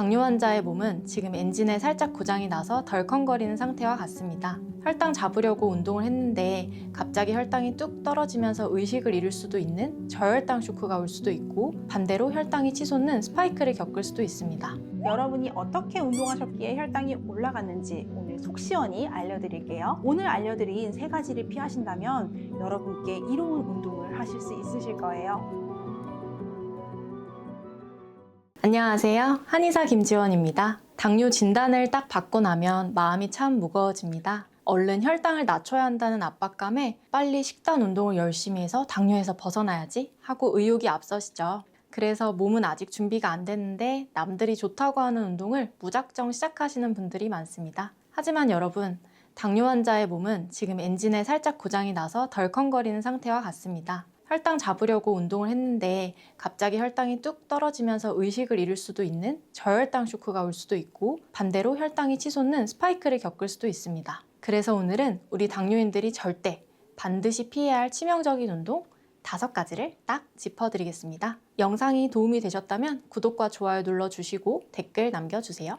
당뇨 환자의 몸은 지금 엔진에 살짝 고장이 나서 덜컹거리는 상태와 같습니다. 혈당 잡으려고 운동을 했는데 갑자기 혈당이 뚝 떨어지면서 의식을 잃을 수도 있는 저혈당 쇼크가 올 수도 있고, 반대로 혈당이 치솟는 스파이크를 겪을 수도 있습니다. 여러분이 어떻게 운동하셨기에 혈당이 올라갔는지 오늘 속 시원히 알려드릴게요. 오늘 알려드린 세 가지를 피하신다면 여러분께 이로운 운동을 하실 수 있으실 거예요. 안녕하세요. 한의사 김지원입니다. 당뇨 진단을 딱 받고 나면 마음이 참 무거워집니다. 얼른 혈당을 낮춰야 한다는 압박감에 빨리 식단 운동을 열심히 해서 당뇨에서 벗어나야지 하고 의욕이 앞서시죠. 그래서 몸은 아직 준비가 안 됐는데 남들이 좋다고 하는 운동을 무작정 시작하시는 분들이 많습니다. 하지만 여러분, 당뇨 환자의 몸은 지금 엔진에 살짝 고장이 나서 덜컹거리는 상태와 같습니다. 혈당 잡으려고 운동을 했는데 갑자기 혈당이 뚝 떨어지면서 의식을 잃을 수도 있는 저혈당 쇼크가 올 수도 있고, 반대로 혈당이 치솟는 스파이크를 겪을 수도 있습니다. 그래서 오늘은 우리 당뇨인들이 반드시 피해야 할 치명적인 운동 5가지를 딱 짚어드리겠습니다. 영상이 도움이 되셨다면 구독과 좋아요 눌러주시고 댓글 남겨주세요.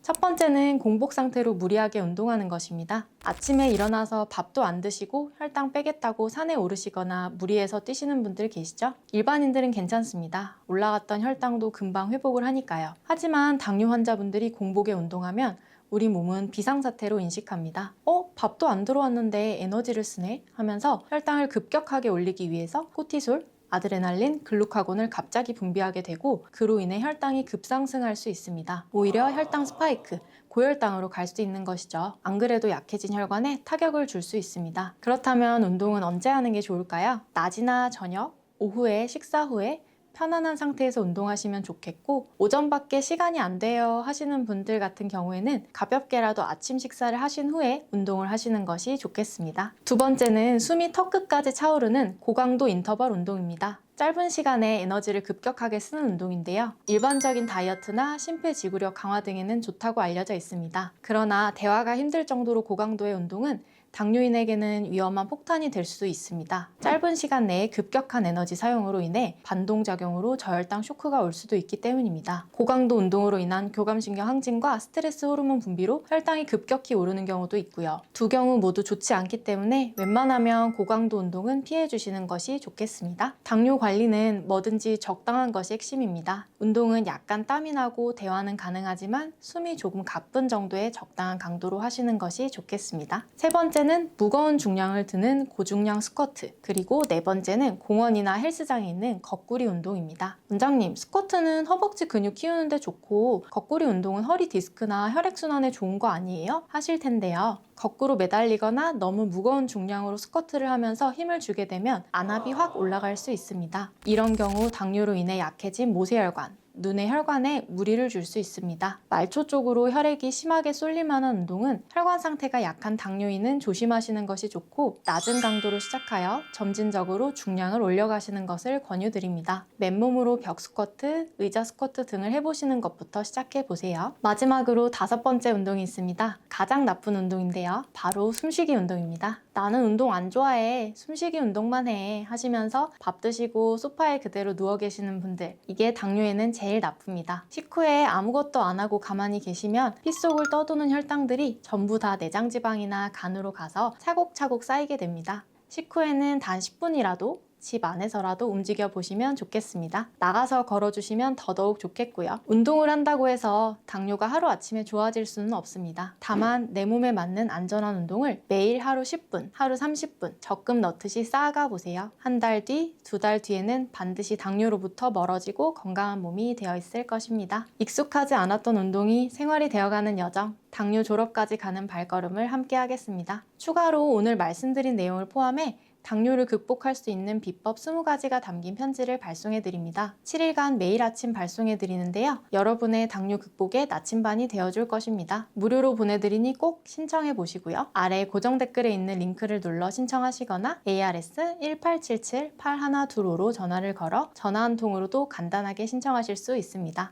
첫 번째는 공복 상태로 무리하게 운동하는 것입니다. 아침에 일어나서 밥도 안 드시고 혈당 빼겠다고 산에 오르시거나 무리해서 뛰시는 분들 계시죠? 일반인들은 괜찮습니다. 올라갔던 혈당도 금방 회복을 하니까요. 하지만 당뇨 환자분들이 공복에 운동하면 우리 몸은 비상사태로 인식합니다. 밥도 안 들어왔는데 에너지를 쓰네? 하면서 혈당을 급격하게 올리기 위해서 코티솔, 아드레날린, 글루카곤을 갑자기 분비하게 되고, 그로 인해 혈당이 급상승할 수 있습니다. 오히려 혈당 스파이크, 고혈당으로 갈 수 있는 것이죠. 안 그래도 약해진 혈관에 타격을 줄 수 있습니다. 그렇다면 운동은 언제 하는 게 좋을까요? 낮이나 저녁, 오후에, 식사 후에 편안한 상태에서 운동하시면 좋겠고, 오전밖에 시간이 안 돼요 하시는 분들 같은 경우에는 가볍게라도 아침 식사를 하신 후에 운동을 하시는 것이 좋겠습니다. 두 번째는 숨이 턱끝까지 차오르는 고강도 인터벌 운동입니다. 짧은 시간에 에너지를 급격하게 쓰는 운동인데요. 일반적인 다이어트나 심폐지구력 강화 등에는 좋다고 알려져 있습니다. 그러나 대화가 힘들 정도로 고강도의 운동은 당뇨인에게는 위험한 폭탄이 될 수도 있습니다. 짧은 시간 내에 급격한 에너지 사용으로 인해 반동작용으로 저혈당 쇼크가 올 수도 있기 때문입니다. 고강도 운동으로 인한 교감신경 항진과 스트레스 호르몬 분비로 혈당이 급격히 오르는 경우도 있고요. 두 경우 모두 좋지 않기 때문에 웬만하면 고강도 운동은 피해 주시는 것이 좋겠습니다. 당뇨 관리는 뭐든지 적당한 것이 핵심입니다. 운동은 약간 땀이 나고 대화는 가능하지만 숨이 조금 가쁜 정도의 적당한 강도로 하시는 것이 좋겠습니다. 세 번째는 무거운 중량을 드는 고중량 스쿼트, 그리고 네 번째는 공원이나 헬스장에 있는 거꾸리 운동입니다. 원장님, 스쿼트는 허벅지 근육 키우는데 좋고 거꾸리 운동은 허리 디스크나 혈액순환에 좋은 거 아니에요? 하실 텐데요. 거꾸로 매달리거나 너무 무거운 중량으로 스쿼트를 하면서 힘을 주게 되면 안압이 확 올라갈 수 있습니다. 이런 경우 당뇨로 인해 약해진 모세혈관, 눈의 혈관에 무리를 줄 수 있습니다. 말초 쪽으로 혈액이 심하게 쏠릴 만한 운동은 혈관 상태가 약한 당뇨인은 조심하시는 것이 좋고, 낮은 강도로 시작하여 점진적으로 중량을 올려가시는 것을 권유드립니다. 맨몸으로 벽 스쿼트, 의자 스쿼트 등을 해보시는 것부터 시작해보세요. 마지막으로 5번째 운동이 있습니다. 가장 나쁜 운동인데요. 바로 숨쉬기 운동입니다. 나는 운동 안 좋아해, 숨쉬기 운동만 해 하시면서 밥 드시고 소파에 그대로 누워 계시는 분들, 이게 당뇨에는 제일 나쁩니다. 식후에 아무것도 안 하고 가만히 계시면 피 속을 떠도는 혈당들이 전부 다 내장지방이나 간으로 가서 차곡차곡 쌓이게 됩니다. 식후에는 단 10분이라도 집 안에서라도 움직여 보시면 좋겠습니다. 나가서 걸어주시면 더더욱 좋겠고요. 운동을 한다고 해서 당뇨가 하루아침에 좋아질 수는 없습니다. 다만 내 몸에 맞는 안전한 운동을 매일 하루 10분, 하루 30분 적금 넣듯이 쌓아가 보세요. 한 달 뒤, 2달 뒤에는 반드시 당뇨로부터 멀어지고 건강한 몸이 되어 있을 것입니다. 익숙하지 않았던 운동이 생활이 되어가는 여정, 당뇨 졸업까지 가는 발걸음을 함께 하겠습니다. 추가로 오늘 말씀드린 내용을 포함해 당뇨를 극복할 수 있는 비법 20가지가 담긴 편지를 발송해드립니다. 7일간 매일 아침 발송해드리는데요. 여러분의 당뇨 극복에 나침반이 되어줄 것입니다. 무료로 보내드리니 꼭 신청해보시고요. 아래 고정 댓글에 있는 링크를 눌러 신청하시거나 ARS 1877-8125로 전화를 걸어 전화 한 통으로도 간단하게 신청하실 수 있습니다.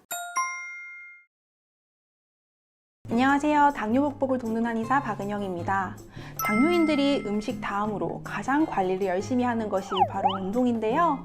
안녕하세요. 당뇨 극복을 돕는 한의사 박은영입니다. 당뇨인들이 음식 다음으로 가장 관리를 열심히 하는 것이 바로 운동인데요.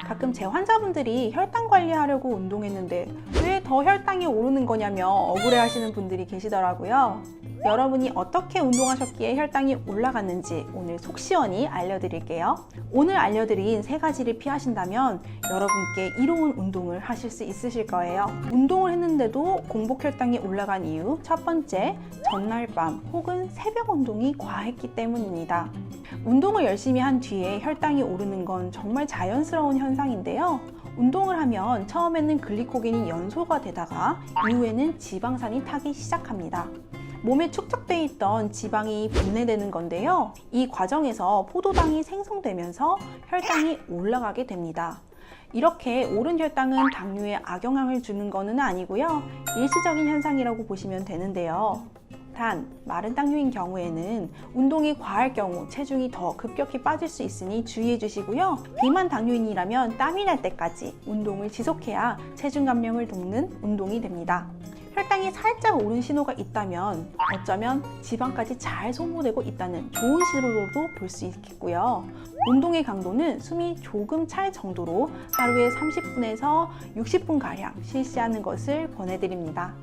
가끔 제 환자분들이 혈당 관리하려고 운동했는데 왜 더 혈당이 오르는 거냐며 억울해하시는 분들이 계시더라고요. 여러분이 어떻게 운동하셨기에 혈당이 올라갔는지 오늘 속 시원히 알려드릴게요. 오늘 알려드린 세 가지를 피하신다면 여러분께 이로운 운동을 하실 수 있으실 거예요. 운동을 했는데도 공복 혈당이 올라간 이유 첫 번째, 전날 밤 혹은 새벽 운동이 과했기 때문입니다. 운동을 열심히 한 뒤에 혈당이 오르는 건 정말 자연스러운 현상인데요. 운동을 하면 처음에는 글리코겐이 연소가 되다가 이후에는 지방산이 타기 시작합니다. 몸에 축적되어 있던 지방이 분해되는 건데요. 이 과정에서 포도당이 생성되면서 혈당이 올라가게 됩니다. 이렇게 오른 혈당은 당뇨에 악영향을 주는 것은 아니고요. 일시적인 현상이라고 보시면 되는데요. 단, 마른 당뇨인 경우에는 운동이 과할 경우 체중이 더 급격히 빠질 수 있으니 주의해 주시고요. 비만 당뇨인이라면 땀이 날 때까지 운동을 지속해야 체중 감량을 돕는 운동이 됩니다. 혈당이 살짝 오른 신호가 있다면 어쩌면 지방까지 잘 소모되고 있다는 좋은 신호로도 볼 수 있겠고요. 운동의 강도는 숨이 조금 찰 정도로 하루에 30분에서 60분가량 실시하는 것을 권해드립니다.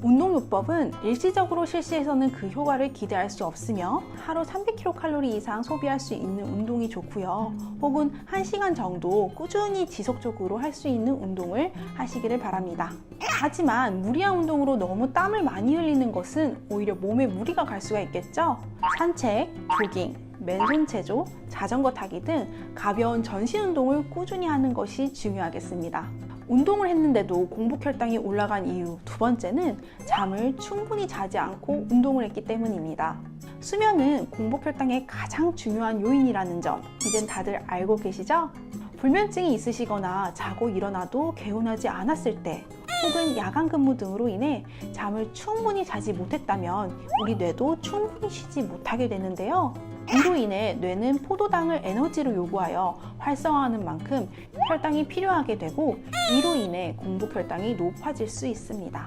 운동요법은 일시적으로 실시해서는 그 효과를 기대할 수 없으며 하루 300kcal 이상 소비할 수 있는 운동이 좋고요. 혹은 1시간 정도 꾸준히 지속적으로 할 수 있는 운동을 하시기를 바랍니다. 하지만 무리한 운동으로 너무 땀을 많이 흘리는 것은 오히려 몸에 무리가 갈 수가 있겠죠. 산책, 조깅, 맨손 체조, 자전거 타기 등 가벼운 전신 운동을 꾸준히 하는 것이 중요하겠습니다. 운동을 했는데도 공복 혈당이 올라간 이유 두 번째는 잠을 충분히 자지 않고 운동을 했기 때문입니다. 수면은 공복 혈당의 가장 중요한 요인이라는 점 이젠 다들 알고 계시죠? 불면증이 있으시거나 자고 일어나도 개운하지 않았을 때 혹은 야간 근무 등으로 인해 잠을 충분히 자지 못했다면 우리 뇌도 충분히 쉬지 못하게 되는데요. 이로 인해 뇌는 포도당을 에너지로 요구하여 활성화하는 만큼 혈당이 필요하게 되고 이로 인해 공복 혈당이 높아질 수 있습니다.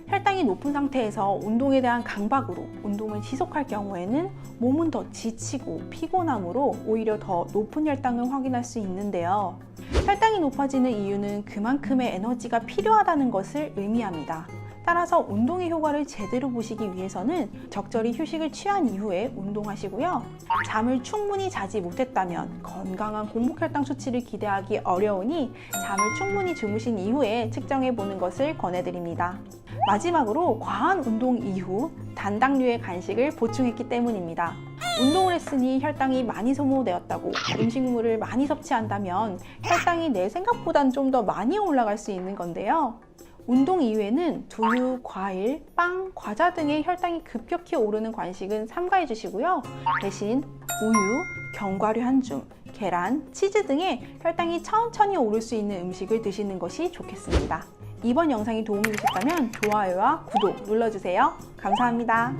혈당이 높은 상태에서 운동에 대한 강박으로 운동을 지속할 경우에는 몸은 더 지치고 피곤함으로 오히려 더 높은 혈당을 확인할 수 있는데요. 혈당이 높아지는 이유는 그만큼의 에너지가 필요하다는 것을 의미합니다. 따라서 운동의 효과를 제대로 보시기 위해서는 적절히 휴식을 취한 이후에 운동하시고요. 잠을 충분히 자지 못했다면 건강한 공복혈당 수치를 기대하기 어려우니 잠을 충분히 주무신 이후에 측정해 보는 것을 권해드립니다. 마지막으로 과한 운동 이후 단당류의 간식을 보충했기 때문입니다. 운동을 했으니 혈당이 많이 소모되었다고 음식물을 많이 섭취한다면 혈당이 내 생각보단 좀 더 많이 올라갈 수 있는 건데요. 운동 이후에는 두유, 과일, 빵, 과자 등의 혈당이 급격히 오르는 간식은 삼가해 주시고요. 대신 우유, 견과류 한 줌, 계란, 치즈 등의 혈당이 천천히 오를 수 있는 음식을 드시는 것이 좋겠습니다. 이번 영상이 도움이 되셨다면 좋아요와 구독 눌러주세요. 감사합니다.